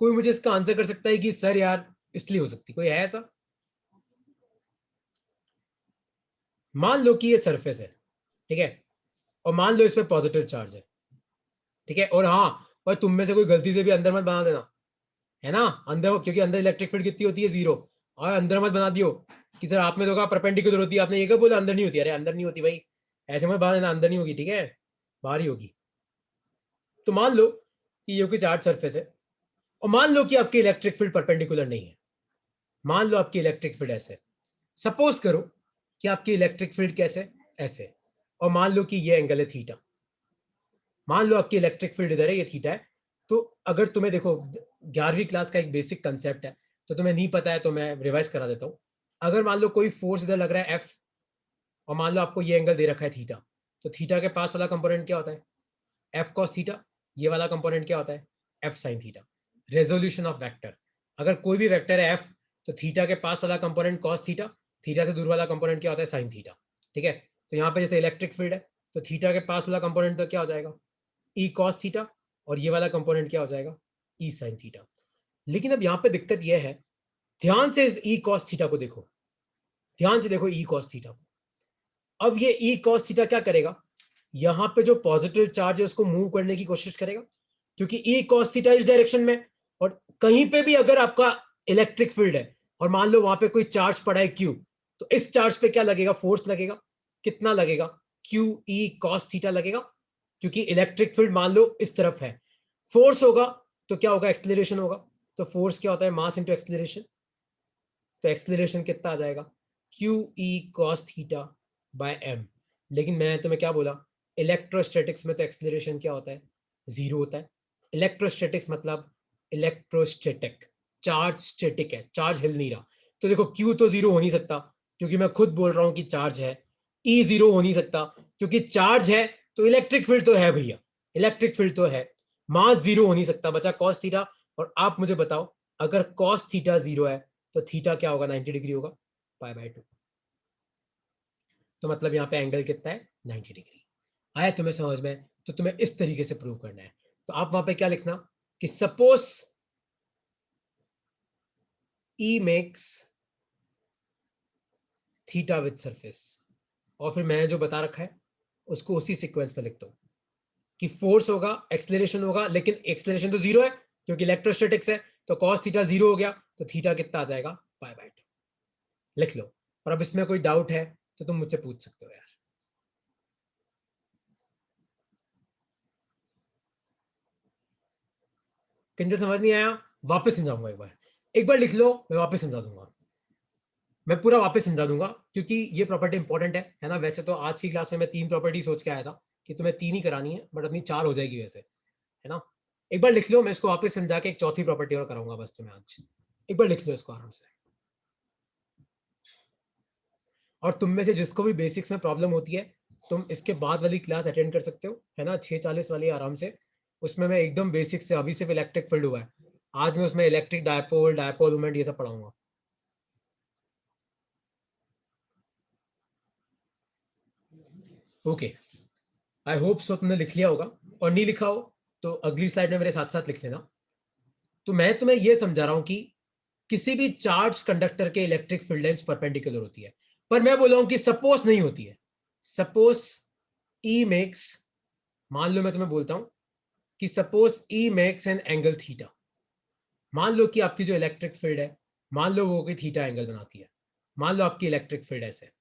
A: कोई मुझे इसका आंसर कर सकता है कि सर यार इसलिए हो सकती, कोई है ऐसा। मान लो कि ये सरफेस है, ठीक है, और मान लो इस पर पॉजिटिव चार्ज है, ठीक है, और हाँ, और तुम में से कोई गलती से भी अंदर मत बना देना, है ना, अंदर, क्योंकि अंदर इलेक्ट्रिक फील्ड कितनी होती है, 0। और अंदर मत बना दियो कि सर आपने तो कहा परपेंडिकुलर होती है, आपने ये कब बोला अंदर नहीं होती, अरे अंदर नहीं होती भाई, ऐसे मत बना देना, अंदर नहीं होगी, ठीक है, बाहर ही होगी। तो मान लो कि ये कोई चार्ज सरफेस है, और मान लो कि आपकी इलेक्ट्रिक फील्ड परपेंडिकुलर नहीं है, मान लो आपकी इलेक्ट्रिक फील्ड ऐसे, सपोज करो कि आपकी इलेक्ट्रिक फील्ड कैसे, ऐसे, और मान लो कि ये एंगल है थीटा, मान लो आपकी इलेक्ट्रिक फील्ड इधर है, ये थीटा है। तो अगर तुम्हें देखो 11वीं क्लास का एक बेसिक कंसेप्ट है, तो तुम्हें नहीं पता है तो मैं रिवाइज करा देता हूँ। अगर मान लो कोई फोर्स इधर लग रहा है एफ, और मान लो आपको ये एंगल दे रखा है थीटा, तो थीटा के पास वाला कंपोनेंट क्या होता है, एफ कॉस थीटा, ये वाला कंपोनेंट क्या होता है, F sine theta. Resolution of vector, अगर कोई भी वेक्टर है एफ, तो थीटा के पास वाला कंपोनेंट कॉस थीटा, थीटा से दूर वाला कंपोनेंट क्या होता है, साइन थीटा, ठीक है। तो यहाँ पे जैसे इलेक्ट्रिक फील्ड है, तो थीटा के पास वाला कंपोनेंट तो क्या हो जाएगा, ई कॉस थीटा, और ये वाला कंपोनेंट क्या हो जाएगा, ई साइन थीटा। लेकिन अब यहाँ पे दिक्कत यह है, ध्यान से इस ई कॉस थीटा को देखो, ध्यान से देखो ई कॉस थीटा को। अब ये ई कॉस थीटा क्या करेगा, यहां पे जो पॉजिटिव चार्ज है उसको मूव करने की कोशिश करेगा, क्योंकि ई कॉस थीटा इस डायरेक्शन में। और कहीं पे भी अगर आपका इलेक्ट्रिक फील्ड है और मान लो वहां पे कोई चार्ज पड़ा है क्यू, तो इस चार्ज पे क्या लगेगा, फोर्स लगेगा, कितना लगेगा, क्यू ई कॉस थीटा लगेगा, क्योंकि इलेक्ट्रिक फील्ड मान लो इस तरफ है। फोर्स होगा तो क्या होगा, एक्सेलरेशन होगा। तो फोर्स क्या होता है, मास इंटू एक्सेलरेशन। तो एक्सेलरेशन कितना आ जाएगा, Q E cos theta by M. लेकिन मैं तुम्हें क्या बोला, इलेक्ट्रोस्टैटिक्स में तो एक्सेलरेशन क्या होता है, 0 होता है। इलेक्ट्रोस्टैटिक्स मतलब इलेक्ट्रोस्टैटिक, चार्ज स्टैटिक है, चार्ज हिल नहीं रहा। तो देखो क्यू तो 0 हो नहीं सकता, क्योंकि मैं खुद बोल रहा हूं कि चार्ज है। ई 0 हो नहीं सकता, क्योंकि चार्ज है, तो इलेक्ट्रिक फील्ड तो है भैया, इलेक्ट्रिक फील्ड तो है। मास 0 हो नहीं सकता, बचा कॉस थीटा। और आप मुझे बताओ, अगर कॉस थीटा 0 है, तो थीटा क्या होगा, 90 डिग्री होगा, π/2। तो मतलब यहाँ पे एंगल कितना है, 90 डिग्री। आया तुम्हें समझ में, तो तुम्हें इस तरीके से प्रूव करना है। तो आप वहां पे क्या लिखना, कि suppose E makes theta with surface, और फिर मैंने जो बता रखा है उसको उसी सीक्वेंस में लिखता हूं, कि फोर्स होगा, एक्सेलरेशन होगा, लेकिन एक्सेलरेशन तो 0 है क्योंकि इलेक्ट्रोस्टैटिक्स है। तो कॉस थीटा 0 हो गया, तो थीटा कितना आ जाएगा, π/2। लिख लो। और अब इसमें कोई डाउट है तो तुम मुझसे पूछ सकते हो यार। किंजल समझ नहीं आया, वापस समझाऊंगा एक बार लिख लो, मैं वापस समझा दूंगा, मैं पूरा वापस समझा दूंगा, क्योंकि ये प्रॉपर्टी इंपॉर्टेंट है ना। वैसे तो आज की क्लास में मैं 3 प्रॉपर्टी सोच के आया था कि तुम्हें 3 ही करानी है, बट अपनी 4 हो जाएगी वैसे, है ना। एक बार लिख लो, मैं इसको वापस समझा के एक चौथी प्रॉपर्टी और कराऊंगा बस तुम्हें आज। एक बार लिख लो इसको आराम से। और तुम में से जिसको भी बेसिक्स में प्रॉब्लम होती है, तुम इसके बाद वाली क्लास अटेंड कर सकते हो, है ना, 6:40 वाली आराम से। उसमें मैं एकदम बेसिक से, अभी सिर्फ इलेक्ट्रिक फील्ड हुआ है, आज मैं उसमें इलेक्ट्रिक डायपोल, डायपोल मोमेंट, ये सब पढ़ाऊंगा। ओके, आई होप सो तुमने लिख लिया होगा, और नहीं लिखा हो तो अगली स्लाइड में मेरे साथ साथ लिख लेना। तो मैं तुम्हें यह समझा रहा हूं कि किसी भी चार्ज कंडक्टर के इलेक्ट्रिक फील्ड लाइंस परपेंडिकुलर होती है, पर मैं बोल रहा हूं कि सपोज नहीं होती है। सपोज ई मेक्स, मान लो मैं तुम्हें बोलता हूं कि suppose E makes an angle theta. मान लो कि आपकी जो इलेक्ट्रिक फील्ड है, मान लो वो कोई थीटा एंगल बनाती है। मान लो आपकी इलेक्ट्रिक फील्ड ऐसे है,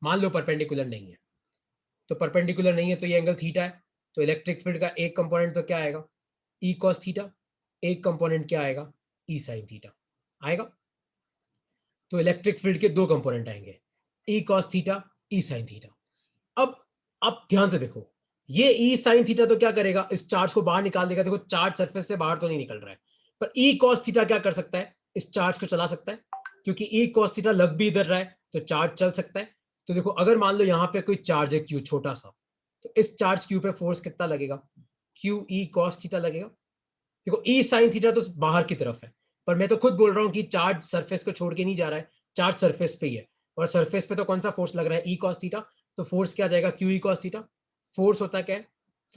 A: मान लो परपेंडिकुलर नहीं है, तो परपेंडिकुलर नहीं है तो ये एंगल थीटा है। तो इलेक्ट्रिक फील्ड का एक कंपोनेंट तो क्या आएगा, ई कॉस थीटा, एक कंपोनेंट क्या आएगा, ई साइन थीटा आएगा। तो इलेक्ट्रिक फील्ड के दो कंपोनेंट आएंगे, ई कॉस थीटा, ई साइन थीटा। अब ध्यान से देखो, ये ई साइन थीटा तो क्या करेगा, इस चार्ज को बाहर निकाल देगा। देखो चार्ज सरफेस से बाहर तो नहीं निकल रहा है, पर ई कॉस थीटा क्या कर सकता है, इस चार्ज को चला सकता है, क्योंकि ई कॉस थीटा लग भी इधर रहा है तो चार्ज चल सकता है। तो देखो अगर मान लो यहाँ पे कोई चार्ज है क्यू छोटा सा, तो इस चार्ज क्यू पे फोर्स कितना लगेगा, क्यू ई कॉस थीटा लगेगा। देखो ई साइन थीटा तो बाहर की तरफ है, पर मैं तो खुद बोल रहा हूँ कि चार्ज सरफेस को छोड़ के नहीं जा रहा है, चार्ज सरफेस पे ही है, और सरफेस पे तो कौन सा फोर्स लग रहा है, ई कॉस थीटा। तो फोर्स क्या आ जाएगा, Q E cos theta. Force होता है क्या है,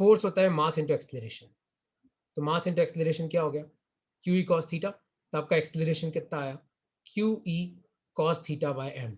A: फोर्स होता है मास इंटू एक्सलेरेशन। तो मास इंटू एक्सलेरेशन क्या हो गया, क्यू ई कॉस थीटा। तो आपका एक्सलेरेशन कितना आया, Q E cos theta by M.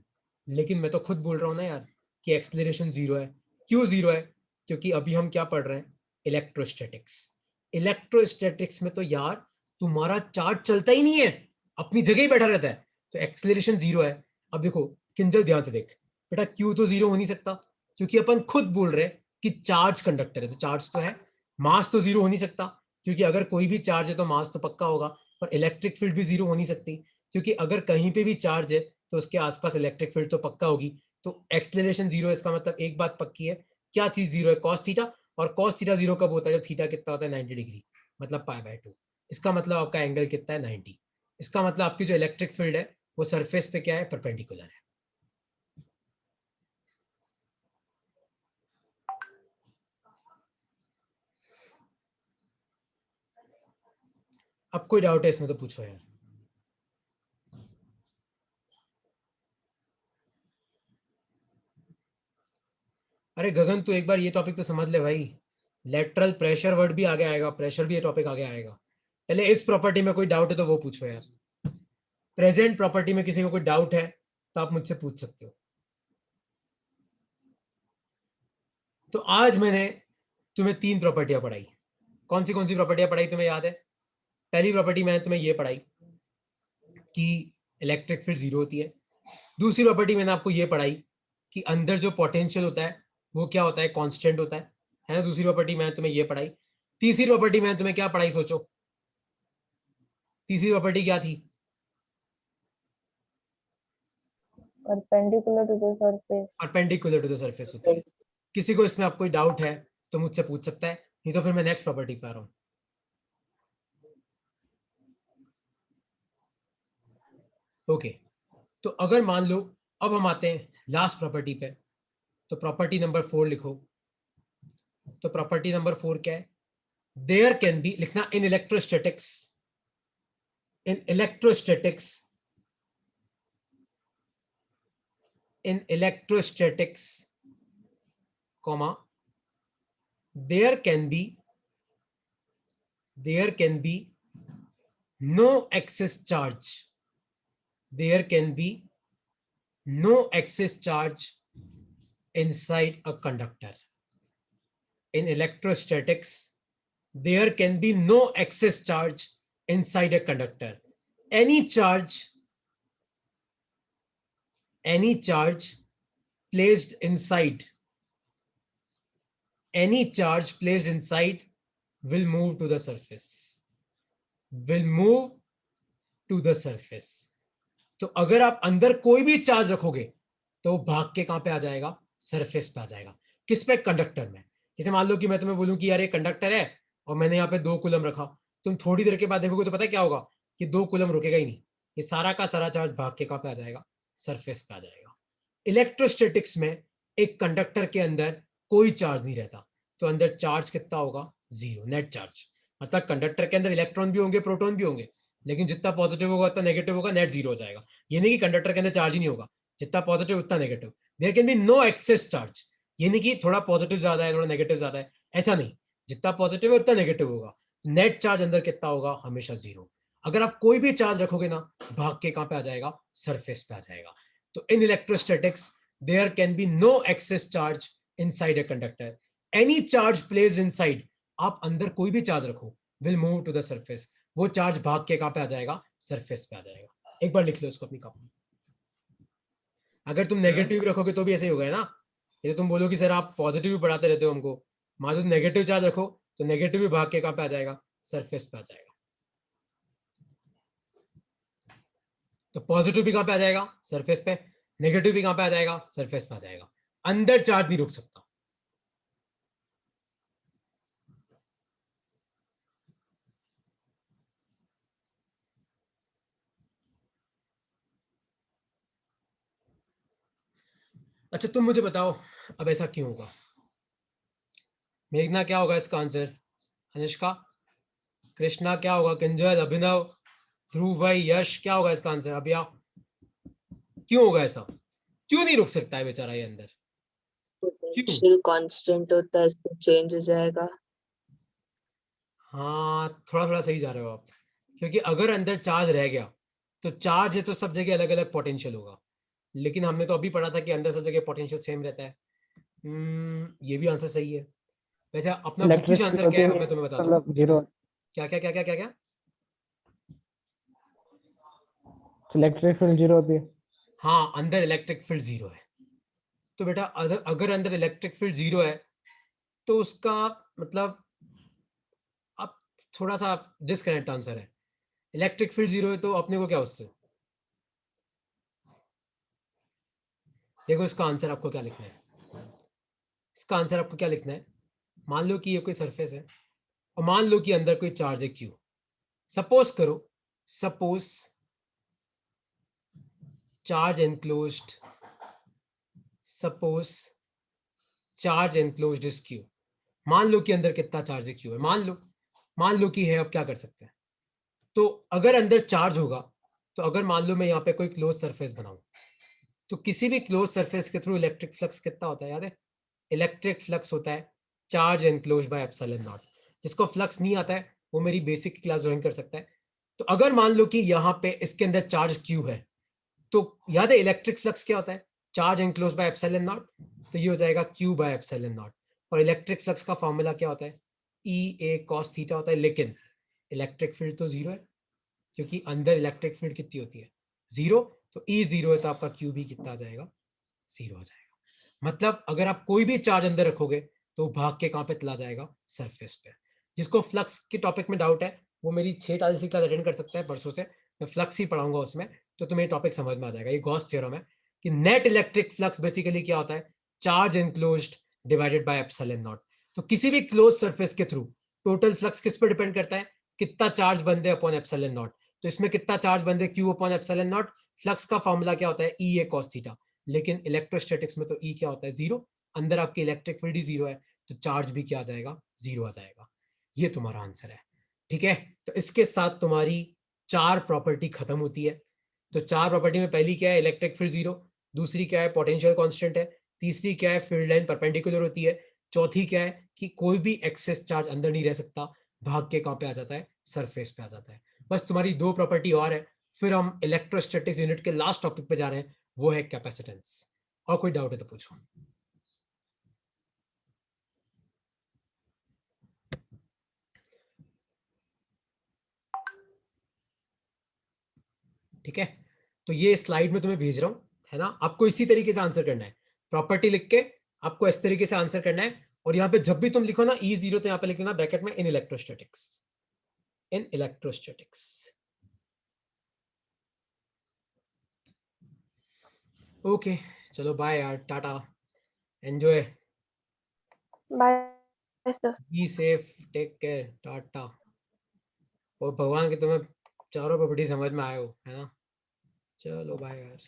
A: लेकिन मैं तो खुद बोल रहा हूँ ना यार कि एक्सलेरेशन जीरो है। क्यों जीरो है, क्योंकि अभी हम क्या पढ़ रहे हैं, इलेक्ट्रोस्टैटिक्स। इलेक्ट्रोस्टैटिक्स में तो यार तुम्हारा चार्ज चलता ही नहीं है, अपनी जगह ही बैठा रहता है, तो एक्सलेरेशन जीरो है। अब देखो किंजल ध्यान से देख बेटा, क्यू तो जीरो हो नहीं सकता, क्योंकि अपन खुद बोल रहे हैं कि चार्ज कंडक्टर है, तो चार्ज तो है। मास तो जीरो हो नहीं सकता, क्योंकि अगर कोई भी चार्ज है तो मास तो पक्का होगा। और इलेक्ट्रिक फील्ड भी जीरो हो नहीं सकती, क्योंकि अगर कहीं पे भी चार्ज है तो उसके आसपास इलेक्ट्रिक फील्ड तो पक्का होगी। तो एक्सलेरेशन जीरो, इसका मतलब एक बात पक्की है, क्या चीज जीरो है, कॉस थीटा। और कॉस थीटा जीरो कब होता है, जब थीटा कितना होता है 90 डिग्री, मतलब पाई बाय 2। इसका मतलब आपका एंगल कितना है, 90। इसका मतलब आपकी जो इलेक्ट्रिक फील्ड है वो सरफेस पे क्या है, परपेंडिकुलर है। अब कोई डाउट है इसमें तो पूछो यार। अरे गगन तू एक बार ये टॉपिक तो समझ ले भाई, लेटरल प्रेशर वर्ड भी आगे आएगा, प्रेशर भी ये टॉपिक आगे आएगा। पहले इस प्रॉपर्टी में कोई डाउट है तो वो पूछो यार। प्रेजेंट प्रॉपर्टी में किसी को कोई डाउट है तो आप मुझसे पूछ सकते हो। तो आज मैंने तुम्हें तीन प्रॉपर्टियां पढ़ाई। कौन सी प्रॉपर्टियां पढ़ाई तुम्हें याद है। पहली प्रॉपर्टी मैंने तुम्हें ये पढ़ाई कि इलेक्ट्रिक फील्ड जीरो होती है। दूसरी प्रॉपर्टी मैंने आपको ये पढ़ाई कि अंदर जो पोटेंशियल होता है वो क्या होता है, कांस्टेंट होता है ना। दूसरी प्रॉपर्टी मैंने तुम्हें ये पढ़ाई। तीसरी प्रॉपर्टी मैंने तुम्हें क्या पढ़ाई, सोचो तीसरी प्रॉपर्टी क्या थी।
D: Perpendicular to the surface.
A: Perpendicular to the surface होती है। किसी को इसमें आप कोई डाउट है तो मुझसे पूछ सकता है, नहीं तो फिर मैं नेक्स्ट प्रॉपर्टी पे आ रहा हूँ। ओके, तो अगर मान लो, अब हम आते हैं लास्ट प्रॉपर्टी पे, तो प्रॉपर्टी नंबर 4 लिखो। तो प्रॉपर्टी नंबर 4 क्या है, देयर कैन बी, लिखना इन electrostatics, in electrostatics, in electrostatics, comma, there can be no excess charge, there can be no excess charge inside a conductor. In electrostatics there can be no excess charge inside a conductor. any charge placed inside, any charge placed inside will move to the surface, will move to the surface. तो अगर आप अंदर कोई भी charge रखोगे तो वो भाग के कहां पे आ जाएगा, सरफेस पे आ जाएगा। किस पे, कंडक्टर में। जैसे मान लो कि मैं तुम्हें बोलूं कि यार ये कंडक्टर है और मैंने यहाँ पे 2 कूलम रखा, तुम थोड़ी देर के बाद देखोगे तो पता है क्या होगा, कि 2 कूलम रुकेगा ही नहीं, ये सारा का सारा चार्ज भाग के कहां पे आ जाएगा, सरफेस पे आ जाएगा। इलेक्ट्रोस्टैटिक्स में एक कंडक्टर के अंदर कोई चार्ज नहीं रहता, तो अंदर चार्ज कितना होगा, जीरो नेट चार्ज। मतलब कंडक्टर के अंदर इलेक्ट्रॉन भी होंगे, प्रोटॉन भी होंगे, लेकिन जितना पॉजिटिव होगा उतना नेगेटिव होगा, नेट जीरो हो जाएगा। ये नहीं कि कंडक्टर के अंदर चार्ज ही नहीं होगा, जितना पॉजिटिव उतना negative. There can be no excess charge, ये नहीं कि थोड़ा पॉजिटिव ज्यादा है थोड़ा नेगेटिव ज्यादा है, ऐसा नहीं, जितना पॉजिटिव है उतना नेगेटिव होगा। नेट चार्ज अंदर कितना होगा, हमेशा जीरो। अगर आप कोई भी चार्ज रखोगे ना, भाग के कहां पे आ जाएगा, सरफेस पे आ जाएगा। तो in electrostatics there can be no excess charge inside a conductor. Any charge placed inside, आप अंदर कोई भी चार्ज रखो, will move to the surface. वो चार्ज भाग के कहां पे आ जाएगा, सरफेस पे आ जाएगा। एक बार लिख लो इसको अपनी कॉपी। अगर तुम नेगेटिव रखोगे तो भी ऐसे ही होगा ना। ये तुम बोलो कि सर आप पॉजिटिव भी पढ़ाते रहते हो हमको, मान लो नेगेटिव चार्ज रखो तो नेगेटिव भी भाग के कहां पे आ जाएगा, सरफेस पे आ जाएगा। तो पॉजिटिव भी कहां पे आ जाएगा, सरफेस पे। नेगेटिव भी कहां पे आ जाएगा, सरफेस पे आ जाएगा। अंदर चार्ज नहीं रुक सकता। अच्छा तुम मुझे बताओ, अब ऐसा क्यों होगा? मेघना क्या होगा इसका आंसर? अनुष्का, कृष्णा क्या होगा? किंजल, अभिनव, ध्रुव भाई, यश, क्या होगा इसका आंसर? अभिया, क्यों होगा ऐसा? क्यों नहीं रुक सकता है बेचारा ये अंदर? क्यों?
C: पोटेंशियल कांस्टेंट होता है, इससे चेंज हो जाएगा।
A: हाँ थोड़ा थोड़ा सही जा रहे हो आप, क्योंकि अगर अंदर चार्ज रह गया तो चार्ज है तो सब जगह अलग अलग पोटेंशियल होगा, लेकिन हमने तो अभी पढ़ा था कि अंदर सब जगह पोटेंशियल सेम रहता है। ये भी आंसर सही है। वैसे अपना बुकिश
D: इलेक्ट्रिक फील्ड
A: आंसर
D: होती
A: क्या
D: है
A: है, अब मैं तुम्हें बताता हूँ।
D: मतलब जीरो।
A: क्या क्या क्या क्या क्या क्या?
D: इलेक्ट्रिक फील्ड जीरो होती है।
A: हाँ अंदर इलेक्ट्रिक फील्ड जीरो है। तो बेटा अगर अंदर इलेक्ट्रिक फील्ड जीरो है तो उसका मतलब अब थोड़ा सा डिस्कनेक्ट आंसर है। इलेक्ट्रिक फील्ड जीरो है तो अपने को क्या उससे? देखो इसका आंसर आपको क्या लिखना है, इसका आंसर आपको क्या लिखना है। मान लो कि ये कोई सरफेस है और मान लो कि अंदर कोई चार्ज है क्यू। सपोज करो, suppose charge enclosed, suppose charge enclosed is Q. मान लो कि अंदर कितना चार्ज है, क्यू है, मान लो कि है। अब क्या कर सकते हैं? तो अगर अंदर चार्ज होगा, तो अगर मान लो मैं यहाँ पे कोई क्लोज सरफेस बनाऊं, तो किसी भी क्लोज सरफेस के थ्रू इलेक्ट्रिक फ्लक्स कितना होता है याद है? इलेक्ट्रिक फ्लक्स होता है charge enclose by epsilon not. जिसको फ्लक्स नहीं आता है वो मेरी बेसिक क्लास ज्वाइन कर सकता है। तो अगर मान लो कि यहाँ पे इसके अंदर चार्ज क्यू है, तो याद है इलेक्ट्रिक फ्लक्स क्या होता है? Charge enclose by epsilon not. तो ये हो जाएगा क्यू बाय एप्सिलॉन नॉट। और इलेक्ट्रिक फ्लक्स का फॉर्मूला क्या होता है? ई ए कॉस थीटा होता है। लेकिन इलेक्ट्रिक फील्ड तो जीरो है, क्योंकि अंदर इलेक्ट्रिक फील्ड कितनी होती है? जीरो। तो ई जीरो है तो आपका क्यू भी कितना आ जाएगा? जीरो हो जाएगा। मतलब अगर आप कोई भी चार्ज अंदर रखोगे तो वो भाग के कहां पे चला जाएगा? सरफेस पे। जिसको फ्लक्स के टॉपिक में डाउट है वो मेरी 6:40 की क्लास अटेंड कर सकता है परसों से, मैं फ्लक्स ही पढ़ाऊंगा उसमें, तो तुम्हें टॉपिक समझ में आ जाएगा। ये गॉस थ्योरम है कि नेट इलेक्ट्रिक फ्लक्स बेसिकली क्या होता है? Charge enclosed divided by epsilon not. तो किसी भी क्लोज सरफेस के थ्रू टोटल फ्लक्स किस पर डिपेंड करता है? कितना चार्ज बंद है अपॉन एप्सिलॉन नॉट। तो इसमें कितना चार्ज बंद है? Q upon epsilon not. Flux का फॉर्मूला क्या होता है? ई ए कॉस थीटा। लेकिन इलेक्ट्रोस्टैटिक्स में तो ई क्या होता है? जीरो। अंदर आपकी इलेक्ट्रिक फील्ड ही जीरो है, तो चार्ज भी क्या आ जाएगा? जीरो आ जाएगा। ये तुम्हारा आंसर है। ठीक है, तो इसके साथ तुम्हारी 4 प्रॉपर्टी खत्म होती है। तो 4 प्रॉपर्टी में पहली क्या है? Electric field zero. दूसरी क्या है? पोटेंशियल कांस्टेंट है। तीसरी क्या है? फील्ड लाइन परपेंडिकुलर होती है। चौथी क्या है? कि कोई भी एक्सेस चार्ज अंदर नहीं रह सकता, भाग के कहां पे आ जाता है? सरफेस पे आ जाता है। बस तुम्हारी 2 प्रॉपर्टी और है, फिर हम इलेक्ट्रोस्टैटिक्स यूनिट के लास्ट टॉपिक पे जा रहे हैं, वो है कैपेसिटेंस। और कोई डाउट है तो पूछो। ठीक है, तो ये स्लाइड में तुम्हें भेज रहा हूं, है ना? आपको इसी तरीके से आंसर करना है, प्रॉपर्टी लिख के आपको इस तरीके से आंसर करना है। और यहाँ पे जब भी तुम लिखो ना ई जीरो, तो यहाँ पे लिखना ब्रैकेट में in electrostatics, in electrostatics. Okay, चलो बाय यार, टाटा, enjoy,
E: bye sir.
A: Be safe, take care, टाटा। और भगवान के तुम्हें चारों प्रॉपर्टी समझ में आए हो, है ना? चलो बाय यार।